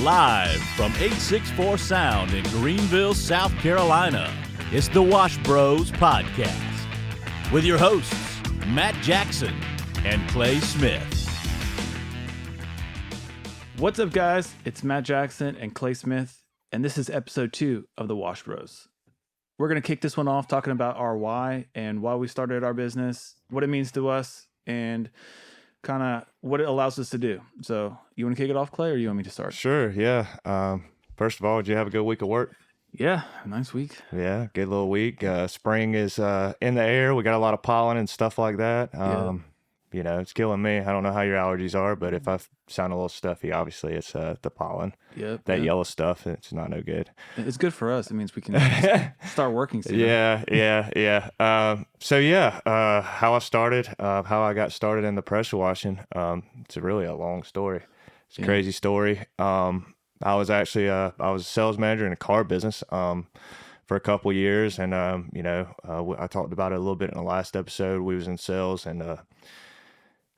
Live from 864 Sound in Greenville, South Carolina, it's the Wash Bros Podcast with your hosts, Matt Jackson and Clay Smith. What's up, guys? It's Matt Jackson and Clay Smith, and this is episode 2 of the Wash Bros. We're going to kick this one off talking about our why and why we started our business, what it means to us, and kind of what it allows us to do. So you want to kick it off, Clay, or you want me to start? Sure, yeah. First of all, did you have a good week of work? Yeah, nice week. Yeah, good little week. Spring is in the air. We got a lot of pollen and stuff like that. You know, it's killing me. I don't know how your allergies are, but if I sound a little stuffy, obviously it's the pollen. Yep. That yellow stuff, it's not no good. It's good for us. It means we can start working soon. Yeah. How I started, how I got started in the pressure washing. It's really a long story. It's a crazy story. I was actually I was a sales manager in a car business for a couple years, and I talked about it a little bit in the last episode. We was in sales, and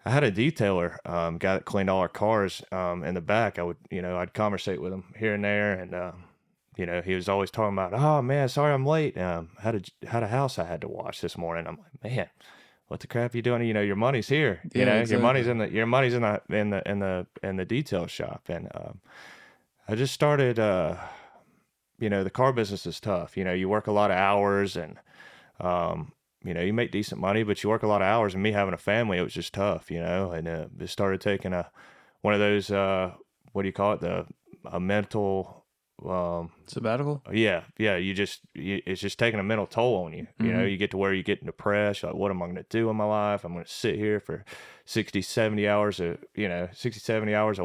I had a detailer, guy that cleaned all our cars in the back. I'd conversate with him here and there, and he was always talking about, oh man, sorry I'm late. Had a house I had to wash this morning. I'm like, man, what the crap are you doing? Your money's here. Exactly. Your money's in the detail shop. And I just started. The car business is tough. You work a lot of hours, and you make decent money, but you work a lot of hours. And me having a family, it was just tough. And it started taking one of those what do you call it? A mental sabbatical. Yeah. It's just taking a mental toll on you. Mm-hmm. You get to where you're getting depressed. Like, what am I going to do in my life? I'm going to sit here for 60, 70 hours a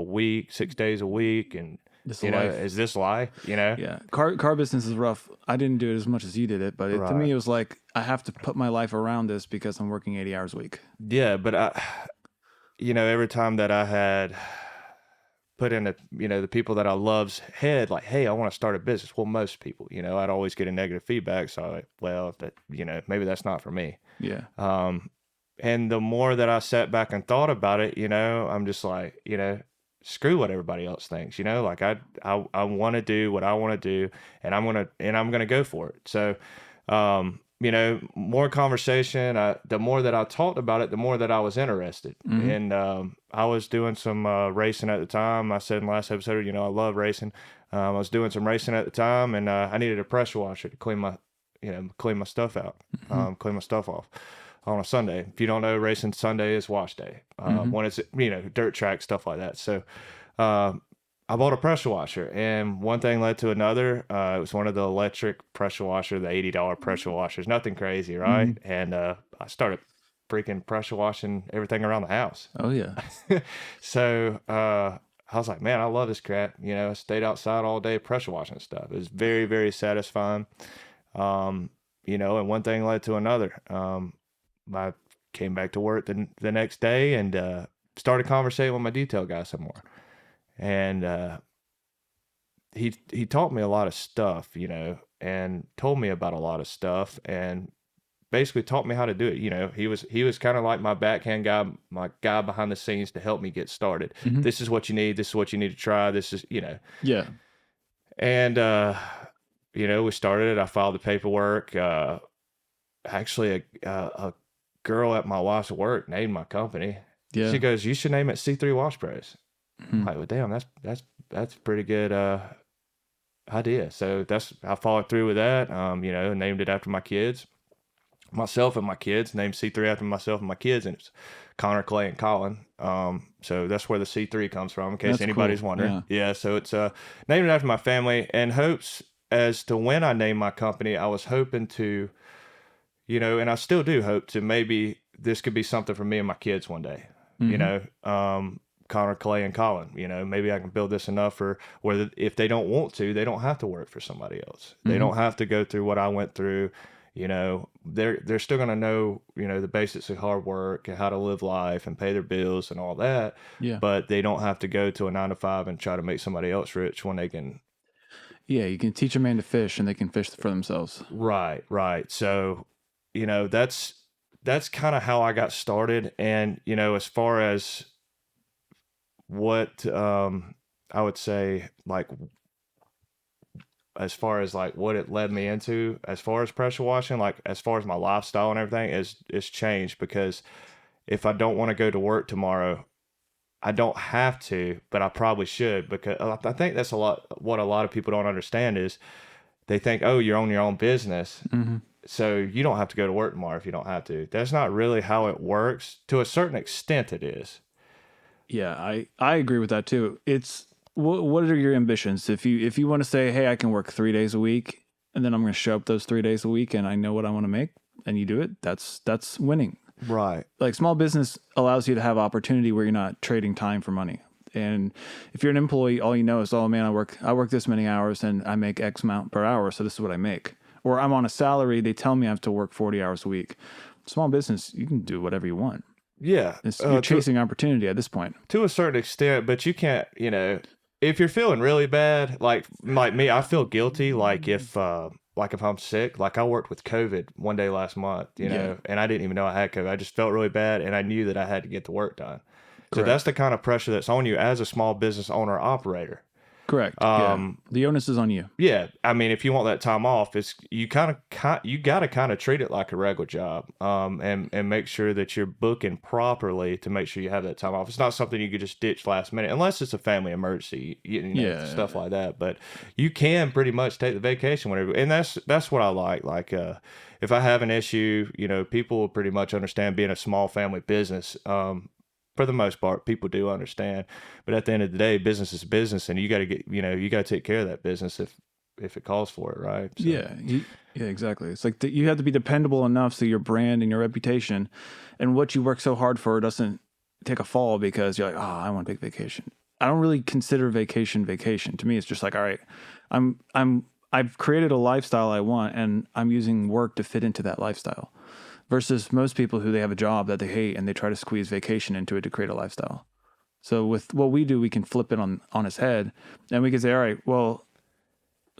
week, 6 days a week. And, is this life? Yeah. Car business is rough. I didn't do it as much as you did it, but to me, it was like, I have to put my life around this because I'm working 80 hours a week. Yeah. But every time that I had put in the people that I love's head, like, hey, I want to start a business. Well, most people, I'd always get a negative feedback. So I'm like, well, maybe that's not for me. Yeah. And the more that I sat back and thought about it, I'm just like, screw what everybody else thinks, like I want to do what I want to do, and I'm going to go for it. So, more conversation, the more that I talked about it, the more that I was interested. Mm-hmm. And I was doing some racing at the time. I said in the last episode, I love racing. I was doing some racing at the time, and I needed a pressure washer to clean my stuff out, clean my stuff off on a Sunday. If you don't know, racing Sunday is wash day. When it's dirt track, stuff like that. So I bought a pressure washer, and one thing led to another. It was one of the electric pressure washer, the $80 pressure washers, nothing crazy, right? Mm-hmm. And I started freaking pressure washing everything around the house. Oh yeah. So I was like, man, I love this crap. I stayed outside all day pressure washing stuff. It was very, very satisfying. And one thing led to another. I came back to work the next day and started conversating with my detail guy some more. And he taught me a lot of stuff, and told me about a lot of stuff, and basically taught me how to do it. He was kind of like my backhand guy, my guy behind the scenes to help me get started. Mm-hmm. This is what you need. This is what you need to try. This is, Yeah. And, we started it. I filed the paperwork. Actually, a girl at my wife's work named my company. Yeah. She goes, you should name it C3 Wash Bros. Mm-hmm. I'm like, well, damn, that's a pretty good idea. So I followed through with that. Named it after my kids, myself and my kids. Named C3 after myself and my kids, and it's Connor, Clay, and Colin. So that's where the C3 comes from, in case That's anybody's cool. wondering. Yeah. So it's named it after my family, and hopes as to when I named my company, I was hoping to, and I still do hope to, maybe this could be something for me and my kids one day. Mm-hmm. Connor, Clay, and Colin. Maybe I can build this enough for where if they don't want to, they don't have to work for somebody else. Mm-hmm. They don't have to go through what I went through. They're still going to know, the basics of hard work and how to live life and pay their bills and all that. Yeah. But they don't have to go to a 9-to-5 and try to make somebody else rich when they can. Yeah, you can teach a man to fish, and they can fish for themselves. Right. So, that's kind of how I got started. And, as far as what I I would say, like, as far as like what it led me into, as far as pressure washing, like as far as my lifestyle and everything is changed, because if I don't want to go to work tomorrow, I don't have to, but I probably should, because I think that's what a lot of people don't understand is they think, oh, you're on your own business. Mm-hmm. So you don't have to go to work tomorrow if you don't have to. That's not really how it works. To a certain extent, it is. Yeah, I agree with that too. It's what are your ambitions? If you want to say, hey, I can work 3 days a week, and then I'm going to show up those 3 days a week, and I know what I want to make, and you do it, that's winning. Right. Like small business allows you to have opportunity where you're not trading time for money. And if you're an employee, all you know is, oh man, I work this many hours and I make X amount per hour, so this is what I make. Or I'm on a salary, they tell me I have to work 40 hours a week. Small business, you can do whatever you want. Yeah. You're chasing opportunity at this point. To a certain extent, but you can't, if you're feeling really bad, like me, I feel guilty. Like if I'm sick, like I worked with COVID one day last month, and I didn't even know I had COVID. I just felt really bad, and I knew that I had to get the work done. So that's the kind of pressure that's on you as a small business owner operator. Correct. The onus is on you. Yeah, I mean, if you want that time off, you got to kind of treat it like a regular job, and make sure that you're booking properly to make sure you have that time off. It's not something you could just ditch last minute, unless it's a family emergency, stuff like that. But you can pretty much take the vacation whenever, and that's what I like. Like, if I have an issue, people will pretty much understand being a small family business. For the most part, people do understand, but at the end of the day, business is business, and you got to you got to take care of that business if it calls for it, right? So. Yeah, exactly. It's like you have to be dependable enough so your brand and your reputation and what you work so hard for doesn't take a fall because you're like, oh, I want to take vacation. I don't really consider vacation. To me, it's just like, all right, I've created a lifestyle I want, and I'm using work to fit into that lifestyle. Versus most people who they have a job that they hate and they try to squeeze vacation into it to create a lifestyle. So with what we do, we can flip it on its head, and we can say, all right, well,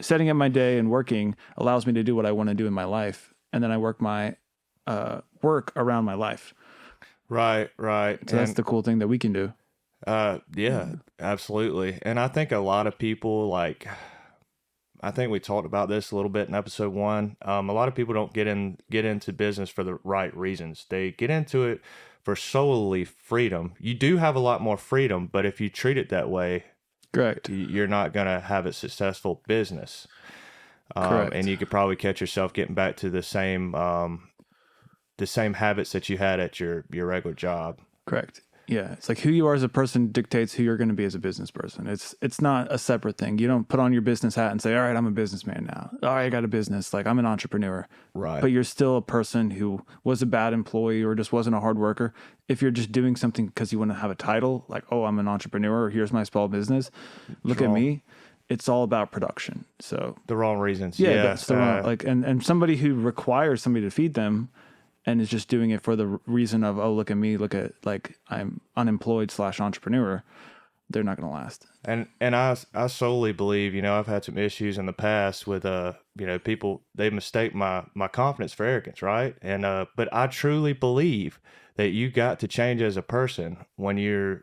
setting up my day and working allows me to do what I want to do in my life, and then I work my work around my life. Right. So that's the cool thing that we can do. Yeah, absolutely. And I think a lot of people I think we talked about this a little bit in episode 1. A lot of people don't get into business for the right reasons. They get into it for solely freedom. You do have a lot more freedom, but if you treat it that way, correct, you're not going to have a successful business. Correct. And you could probably catch yourself getting back to the same habits that you had at your regular job. Correct. Yeah, it's like who you are as a person dictates who you're going to be as a business person. It's not a separate thing. You don't put on your business hat and say, all right, I'm a businessman now. All right, I got a business. Like, I'm an entrepreneur. Right. But you're still a person who was a bad employee or just wasn't a hard worker. If you're just doing something because you want to have a title, like, oh, I'm an entrepreneur, or here's my small business, look at me. It's all about production. So the wrong reasons. Yeah, that's the wrong, and somebody who requires somebody to feed them and is just doing it for the reason of, oh, look at me, look at, like, I'm unemployed / entrepreneur, they're not going to last. And I solely believe, I've had some issues in the past with, people, they mistake my confidence for arrogance, right? And, but I truly believe that you got to change as a person when you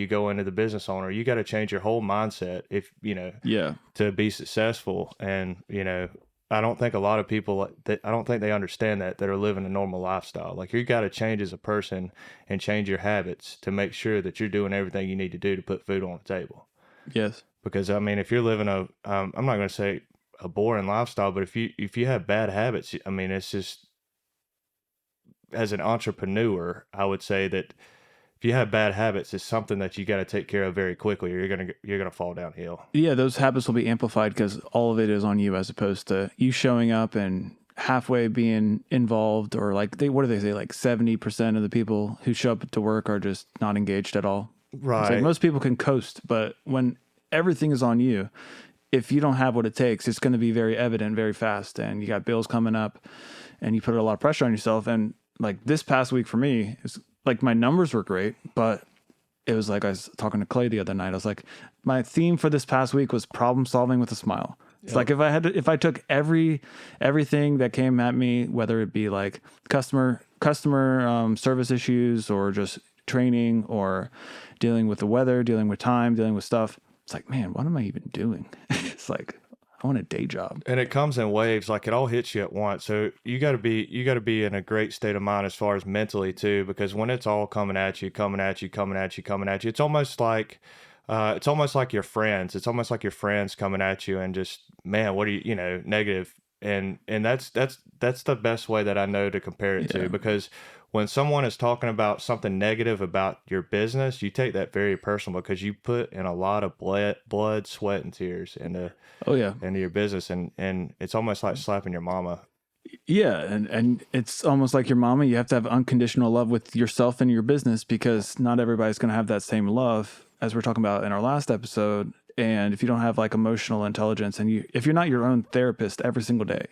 go into the business owner. You got to change your whole mindset to be successful. And, I don't think a lot of people I don't think they understand that are living a normal lifestyle. Like, you got to change as a person and change your habits to make sure that you're doing everything you need to do to put food on the table. Yes. Because I mean, if you're living I'm not going to say a boring lifestyle, but if you have bad habits, I mean, it's just, as an entrepreneur, I would say that if you have bad habits, it's something that you got to take care of very quickly, or you're gonna fall downhill. Yeah, those habits will be amplified because all of it is on you, as opposed to you showing up and halfway being involved, or like what do they say? Like 70% of the people who show up to work are just not engaged at all. Right. It's like most people can coast, but when everything is on you, if you don't have what it takes, it's going to be very evident very fast, and you got bills coming up, and you put a lot of pressure on yourself. And like this past week for me, it's like my numbers were great, but it was like I was talking to Clay the other night. I was like, my theme for this past week was problem solving with a smile. It's like if I took everything that came at me, whether it be like customer service issues or just training or dealing with the weather, dealing with time, dealing with stuff, it's like, man, what am I even doing? It's like, I want a day job. And it comes in waves, like it all hits you at once. So you got to be in a great state of mind as far as mentally too, because when it's all coming at you, it's almost like your friends. It's almost like your friends coming at you and just, man, what are you, negative. And that's the best way that I know to compare it to, because when someone is talking about something negative about your business, you take that very personal, because you put in a lot of blood, sweat, and tears into your business, and it's almost like slapping your mama. Yeah, and it's almost like your mama. You have to have unconditional love with yourself and your business, because not everybody's going to have that same love, as we're talking about in our last episode. And if you don't have like emotional intelligence, and if you're not your own therapist every single day,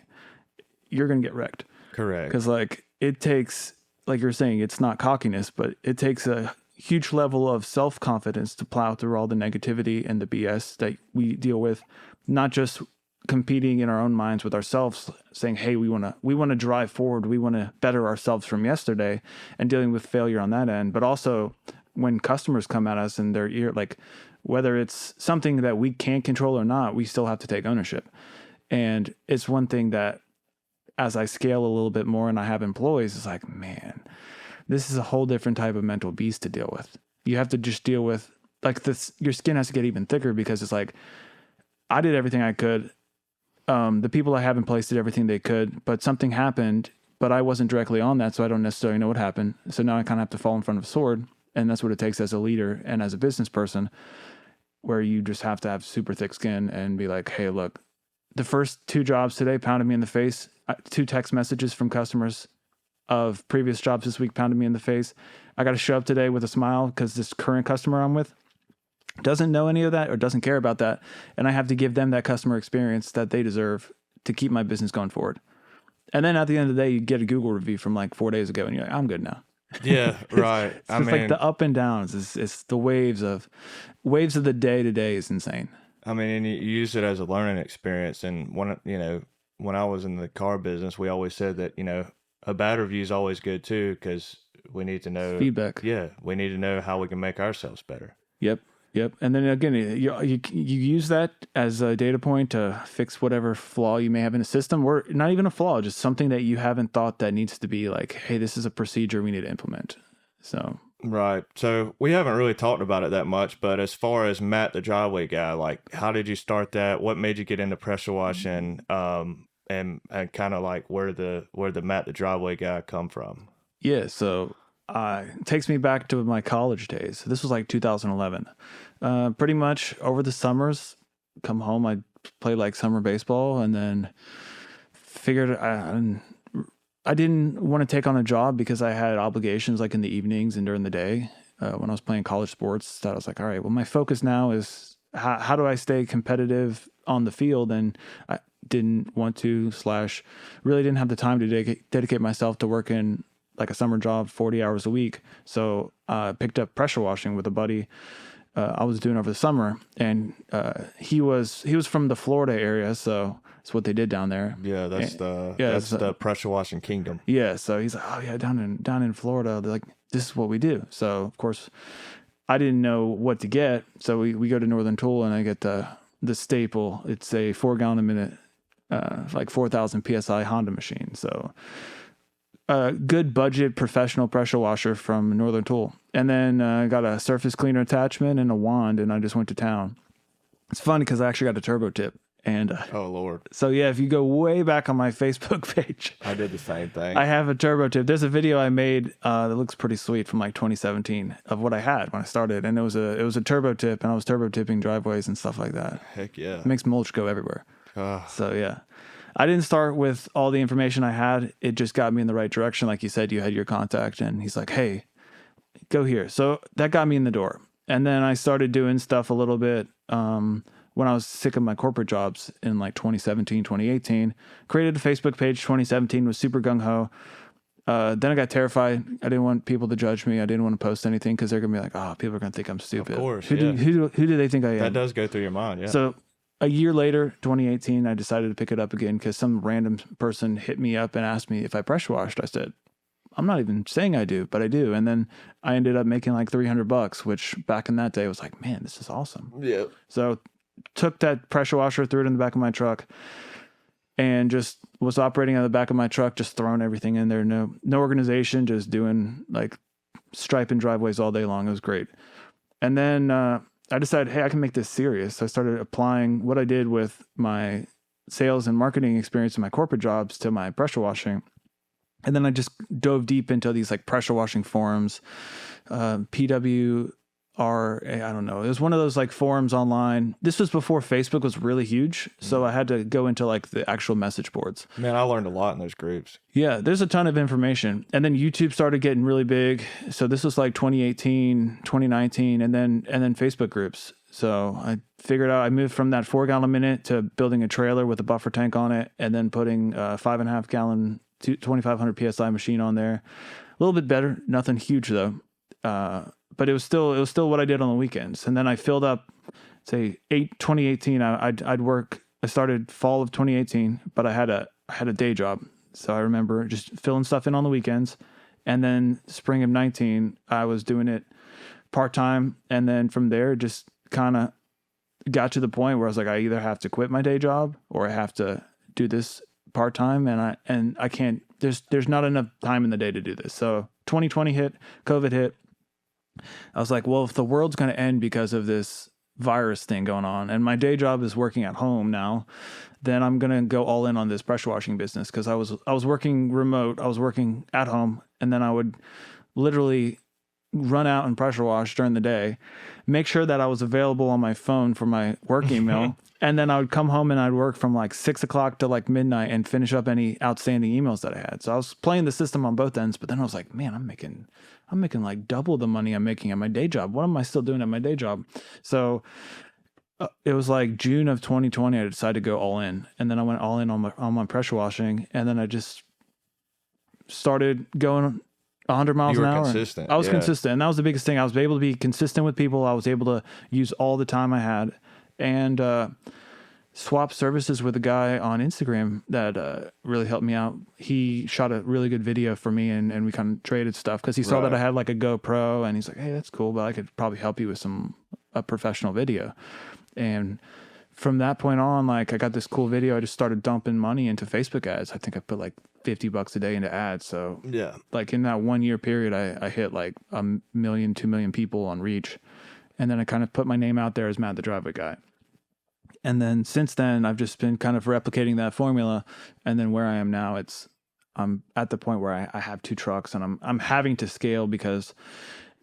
you're going to get wrecked. Correct. Because like it takes, like you're saying, it's not cockiness, but it takes a huge level of self-confidence to plow through all the negativity and the BS that we deal with, not just competing in our own minds with ourselves, saying, hey, we want to drive forward. We want to better ourselves from yesterday, and dealing with failure on that end. But also when customers come at us and they're like, whether it's something that we can't control or not, we still have to take ownership. And it's one thing that, as I scale a little bit more and I have employees, it's like, man, this is a whole different type of mental beast to deal with. You have to just deal with like this, your skin has to get even thicker, because it's like, I did everything I could. The people I have in place did everything they could, but something happened, but I wasn't directly on that. So I don't necessarily know what happened. So now I kind of have to fall in front of a sword. And that's what it takes as a leader and as a business person, where you just have to have super thick skin and be like, hey, look, the first 2 jobs today pounded me in the face. 2 text messages from customers of previous jobs this week pounded me in the face. I got to show up today with a smile because this current customer I'm with doesn't know any of that or doesn't care about that. And I have to give them that customer experience that they deserve to keep my business going forward. And then at the end of the day, you get a Google review from like 4 days ago and you're like, I'm good now. Yeah, right. It's like the up and downs. It's the waves of the day to day is insane. I mean, and you use it as a learning experience. And when I was in the car business, we always said that, a bad review is always good too, because we need to know feedback. Yeah. We need to know how we can make ourselves better. Yep. And then again, you use that as a data point to fix whatever flaw you may have in a system, or not even a flaw, just something that you haven't thought that needs to be like, hey, this is a procedure we need to implement. So. Right. So we haven't really talked about it that much, but as far as Matt, the driveway guy, like, how did you start that? What made you get into pressure washing? And kind of like where the Matt, the driveway guy come from? Yeah. So it takes me back to my college days. This was like 2011. Pretty much over the summers, come home, I'd play like summer baseball, and then figured I didn't want to take on a job because I had obligations like in the evenings and during the day when I was playing college sports. That I was like, all right, well, my focus now is how do I stay competitive on the field? And I didn't want to / really didn't have the time to dedicate myself to working like a summer job, 40 hours a week. So I picked up pressure washing with a buddy I was doing over the summer, and he was from the Florida area, so that's what they did down there. Yeah, that's the pressure washing kingdom. Yeah, so he's like, oh yeah, down in Florida, they're like, this is what we do. So of course, I didn't know what to get, so we go to Northern Tool, and I get the staple. It's a 4 gallon a minute, like 4,000 psi Honda machine. So. Good budget professional pressure washer from Northern Tool. And then I got a surface cleaner attachment and a wand, and I just went to town. It's funny because I actually got a turbo tip. And oh, Lord. So, yeah, if you go way back on my Facebook page. I did the same thing. I have a turbo tip. There's a video I made that looks pretty sweet from like 2017 of what I had when I started. And it was a turbo tip, and I was turbo tipping driveways and stuff like that. Heck yeah. It makes mulch go everywhere. So, yeah. I didn't start with all the information I had. It just got me in the right direction. Like you said, you had your contact, and he's like, hey, go here. So that got me in the door. And then I started doing stuff a little bit when I was sick of my corporate jobs in like 2017, 2018. Created a Facebook page, 2017, was super gung-ho. Then I got terrified. I didn't want people to judge me. I didn't want to post anything because they're going to be like, oh, people are going to think I'm stupid. Of course, Who do they think I am? That does go through your mind, yeah. So a year later, 2018, I decided to pick it up again because some random person hit me up and asked me if I pressure washed. I said, I'm not even saying I do, but I do. And then I ended up making like $300, which back in that day was like, man, this is awesome. Yeah. So took that pressure washer, threw it in the back of my truck, and just was operating on the back of my truck, just throwing everything in there. No organization, just doing like striping driveways all day long. It was great. And then I decided, hey, I can make this serious. So I started applying what I did with my sales and marketing experience in my corporate jobs to my pressure washing. And then I just dove deep into these like pressure washing forums, PWR, I don't know. It was one of those like forums online. This was before Facebook was really huge. So I had to go into like the actual message boards. Man, I learned a lot in those groups. Yeah, there's a ton of information. And then YouTube started getting really big. So this was like 2018, 2019, and then Facebook groups. So I figured out, I moved from that 4 gallon a minute to building a trailer with a buffer tank on it, and then putting a 5.5 gallon 2,500 PSI machine on there. A little bit better, nothing huge though. But it was still what I did on the weekends. And then I filled up, say 2018. I'd work. I started fall of 2018, but I had a day job. So I remember just filling stuff in on the weekends. And then spring of 19, I was doing it part-time. And then from there, just kind of got to the point where I was like, I either have to quit my day job or I have to do this part-time. And I can't, there's not enough time in the day to do this. So 2020 hit, COVID hit. I was like, well, if the world's going to end because of this virus thing going on, and my day job is working at home now, then I'm going to go all in on this pressure washing business. Because I was working remote, I was working at home, and then I would literally run out and pressure wash during the day, make sure that I was available on my phone for my work email, and then I would come home and I'd work from like 6 o'clock to like midnight and finish up any outstanding emails that I had. So I was playing the system on both ends, but then I was like, man, I'm making like double the money I'm making at my day job. What am I still doing at my day job? So it was like June of 2020, I decided to go all in. And then I went all in on my pressure washing. And then I just started going 100 miles an hour. You were consistent. I was consistent. And that was the biggest thing. I was able to be consistent with people. I was able to use all the time I had. And swap services with a guy on Instagram that really helped me out. He shot a really good video for me, and we kind of traded stuff because he saw that I had like a GoPro, and he's like, hey, that's cool, but I could probably help you with a professional video. And from that point on, like I got this cool video. I just started dumping money into Facebook ads. I think I put like $50 a day into ads. So yeah, like in that 1 year period, I hit like 1 million, 2 million people on reach. And then I kind of put my name out there as Matt the Driveway Guy. And then since then, I've just been kind of replicating that formula. And then where I am now, I'm at the point where I have 2 trucks, and I'm having to scale because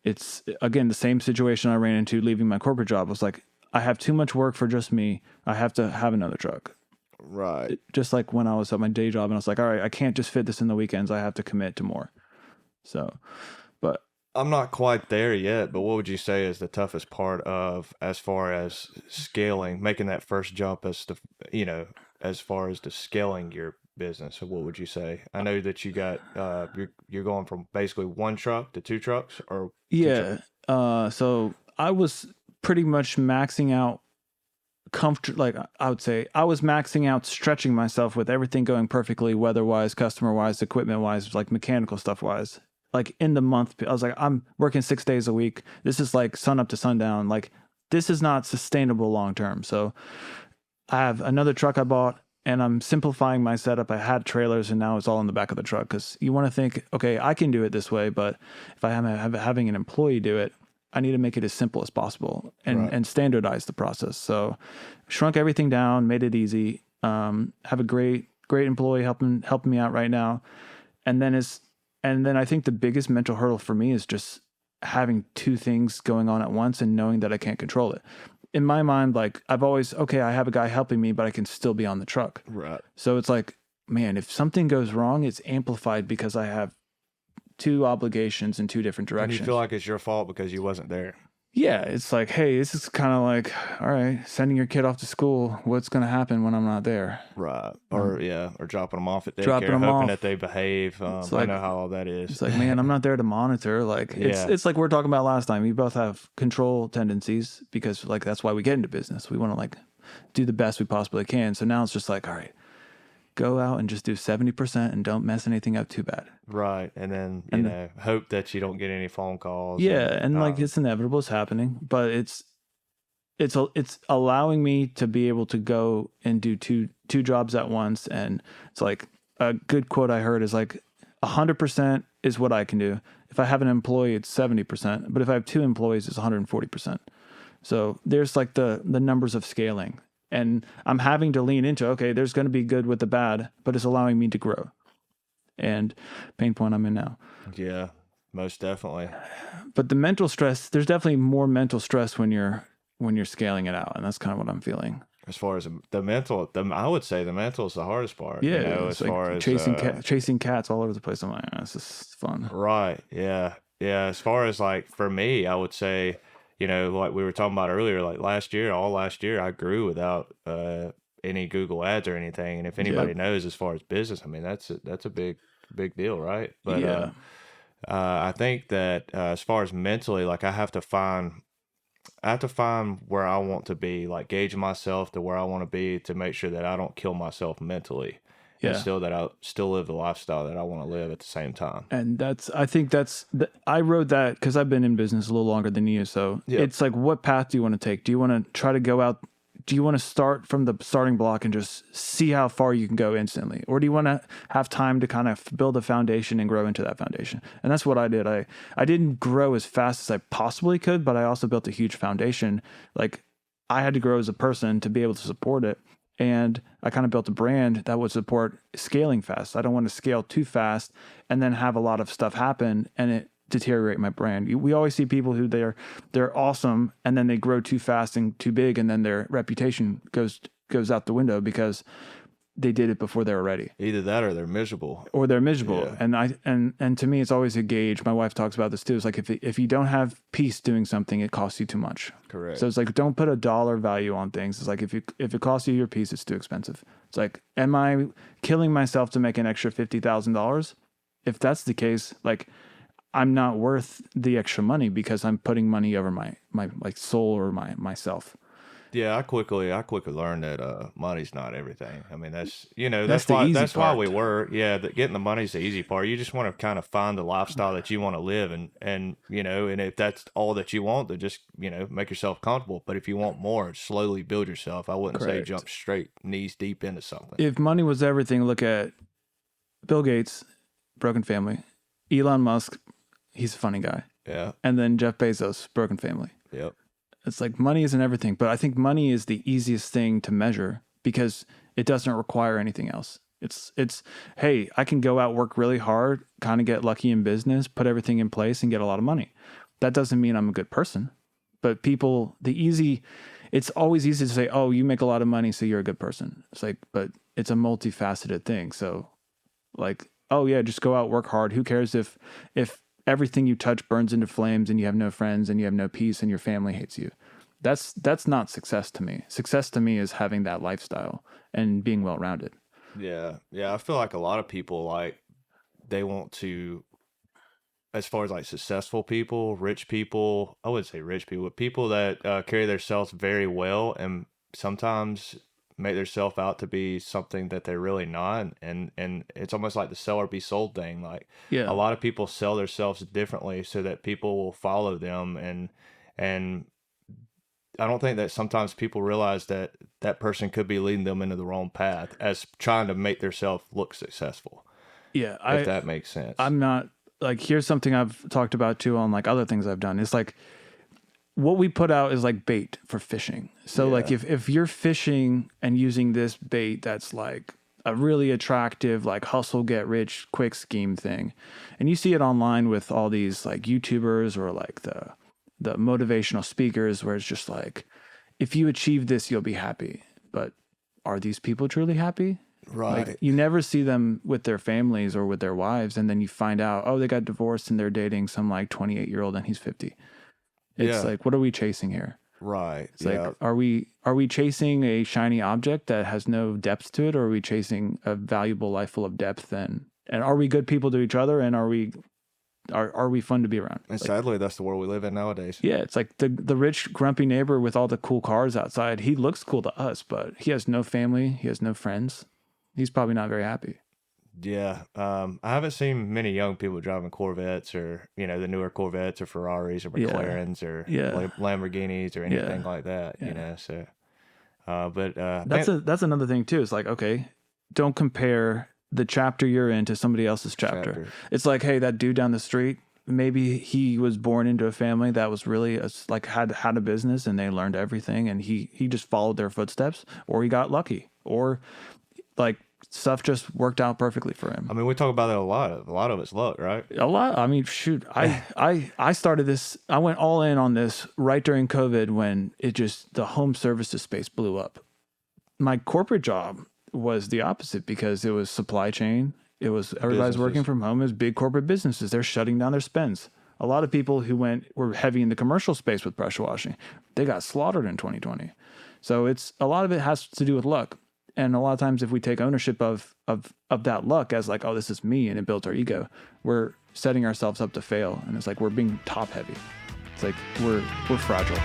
it's, again, the same situation I ran into leaving my corporate job. I was like, I have too much work for just me. I have to have another truck. Right. Just like when I was at my day job, and I was like, all right, I can't just fit this in the weekends. I have to commit to more. So, but I'm not quite there yet, but what would you say is the toughest part of, as far as scaling, making that first jump as far as to scaling your business? So what would you say? I know that you got, you're going from basically 1 truck to 2 trucks, or yeah. So I was pretty much maxing out like I would say I was maxing out, stretching myself with everything going perfectly, weather-wise, customer-wise, equipment-wise, like mechanical stuff-wise. Like in the month, I was like, I'm working 6 days a week. This is like sun up to sundown. Like this is not sustainable long term. So I have another truck I bought, and I'm simplifying my setup. I had trailers, and now it's all in the back of the truck, because you want to think, okay, I can do it this way, but if I am having an employee do it, I need to make it as simple as possible and standardize the process. So shrunk everything down, made it easy. Have a great employee helping me out right now. And then I think the biggest mental hurdle for me is just having 2 things going on at once and knowing that I can't control it. In my mind, like I've always, okay, I have a guy helping me, but I can still be on the truck. Right. So it's like, man, if something goes wrong, it's amplified because I have 2 obligations in 2 different directions. And you feel like it's your fault because you wasn't there. Yeah, it's like, hey, this is kind of like, all right, sending your kid off to school. What's going to happen when I'm not there? Right. Or dropping them off at Dropping daycare, them hoping off. that they behave. Like, I know how all that is. It's like, man, I'm not there to monitor. Like, it's like we're talking about last time. We both have control tendencies because, like, that's why we get into business. We want to like do the best we possibly can. So now it's just like, all right, go out and just do 70% and don't mess anything up too bad. Right. And then, you know, hope that you don't get any phone calls. Yeah. And like, it's inevitable, it's happening, but it's allowing me to be able to go and do two jobs at once. And it's like a good quote I heard is like 100% is what I can do. If I have an employee, it's 70%, but if I have 2 employees, it's 140%. So there's like the numbers of scaling, and I'm having to lean into, okay, there's going to be good with the bad, but it's allowing me to grow. And pain point I'm in now. Yeah, most definitely. But the mental stress, there's definitely more mental stress when you're scaling it out. And that's kind of what I'm feeling. As far as the mental, I would say the mental is the hardest part. Yeah. You know, as like far as chasing cats all over the place. I'm like, this is fun. Right. Yeah. Yeah. As far as like for me, I would say, you know, like we were talking about earlier, like all last year, I grew without any Google ads or anything. And if anybody knows as far as business, I mean, that's a big deal, right? But yeah. I think that as far as mentally, like I have to find where I want to be, like gauge myself to where I want to be to make sure that I don't kill myself mentally. Yeah. And still that I still live the lifestyle that I want to live at the same time. And I wrote that because I've been in business a little longer than you. So It's like, what path do you want to take? Do you want to try to go out? Do you want to start from the starting block and just see how far you can go instantly? Or do you want to have time to kind of build a foundation and grow into that foundation? And that's what I did. I didn't grow as fast as I possibly could, but I also built a huge foundation. Like I had to grow as a person to be able to support it. And I kind of built a brand that would support scaling fast. I don't want to scale too fast and then have a lot of stuff happen and it deteriorate my brand. We always see people who they're awesome and then they grow too fast and too big and then their reputation goes out the window because they did it before they were ready. Either that or they're miserable. Yeah. And to me, it's always a gauge. My wife talks about this too. It's like if you don't have peace doing something, it costs you too much. Correct. So it's like, don't put a dollar value on things. It's like, if it costs you your peace, it's too expensive. It's like, am I killing myself to make an extra $50,000? If that's the case, like I'm not worth the extra money because I'm putting money over my like soul or myself. Yeah, I quickly learned that money's not everything. I mean, that's why we work. Yeah, getting the money's the easy part. You just want to kind of find the lifestyle that you want to live, and you know, and if that's all that you want, then just make yourself comfortable. But if you want more, slowly build yourself. I wouldn't say jump straight knees deep into something. If money was everything, look at Bill Gates, broken family. Elon Musk, he's a funny guy. Yeah. And then Jeff Bezos, broken family. Yep. It's like money isn't everything, but I think money is the easiest thing to measure because it doesn't require anything else. It's hey, I can go out, work really hard, kind of get lucky in business, put everything in place and get a lot of money. That doesn't mean I'm a good person. But it's always easy to say, oh, you make a lot of money, so you're a good person. It's like, but it's a multifaceted thing. So like, oh yeah, just go out, work hard. Who cares if everything you touch burns into flames and you have no friends and you have no peace and your family hates you? That's not success to me. Success to me is having that lifestyle and being well-rounded. Yeah. Yeah. I feel like a lot of people, like, they want to, as far as like successful people, rich people, I wouldn't say rich people, but people that carry themselves very well and sometimes make themselves out to be something that they're really not. And it's almost like the sell or be sold thing. Like a lot of people sell themselves differently so that people will follow them. And I don't think that sometimes people realize that that person could be leading them into the wrong path as trying to make themselves look successful. Yeah. If that makes sense. I'm not like, here's something I've talked about too on like other things I've done. It's like, what we put out is like bait for fishing. So like if you're fishing and using this bait that's like a really attractive like hustle get rich quick scheme thing, and you see it online with all these like YouTubers or like the motivational speakers where it's just like, if you achieve this, you'll be happy. But are these people truly happy? Right. Like, you never see them with their families or with their wives, and then you find out, oh, they got divorced and they're dating some like 28-year-old and he's 50. It's like, what are we chasing here? Right. It's like, are we chasing a shiny object that has no depth to it, or are we chasing a valuable life full of depth? And are we good people to each other? And are we fun to be around? And sadly, that's the world we live in nowadays. Yeah, it's like the rich, grumpy neighbor with all the cool cars outside. He looks cool to us, but he has no family. He has no friends. he's probably not very happy. Yeah. I haven't seen many young people driving Corvettes or, the newer Corvettes or Ferraris or McLarens or Lamborghinis or anything like that, so. That's another thing too. It's like, okay, don't compare the chapter you're in to somebody else's chapter. It's like, hey, that dude down the street, maybe he was born into a family that was really had a business and they learned everything and he just followed their footsteps, or he got lucky, or like stuff just worked out perfectly for him. I mean, we talk about that a lot. A lot of it's luck, right? A lot. I mean, shoot, I started this. I went all in on this right during COVID when the home services space blew up. My corporate job was the opposite because it was supply chain. It was everybody's working from home. It was big corporate businesses. They're shutting down their spends. A lot of people who were heavy in the commercial space with pressure washing, they got slaughtered in 2020. So a lot of it has to do with luck. And a lot of times if we take ownership of that luck as like, oh, this is me, and it built our ego, we're setting ourselves up to fail. And it's like we're being top heavy. It's like we're fragile.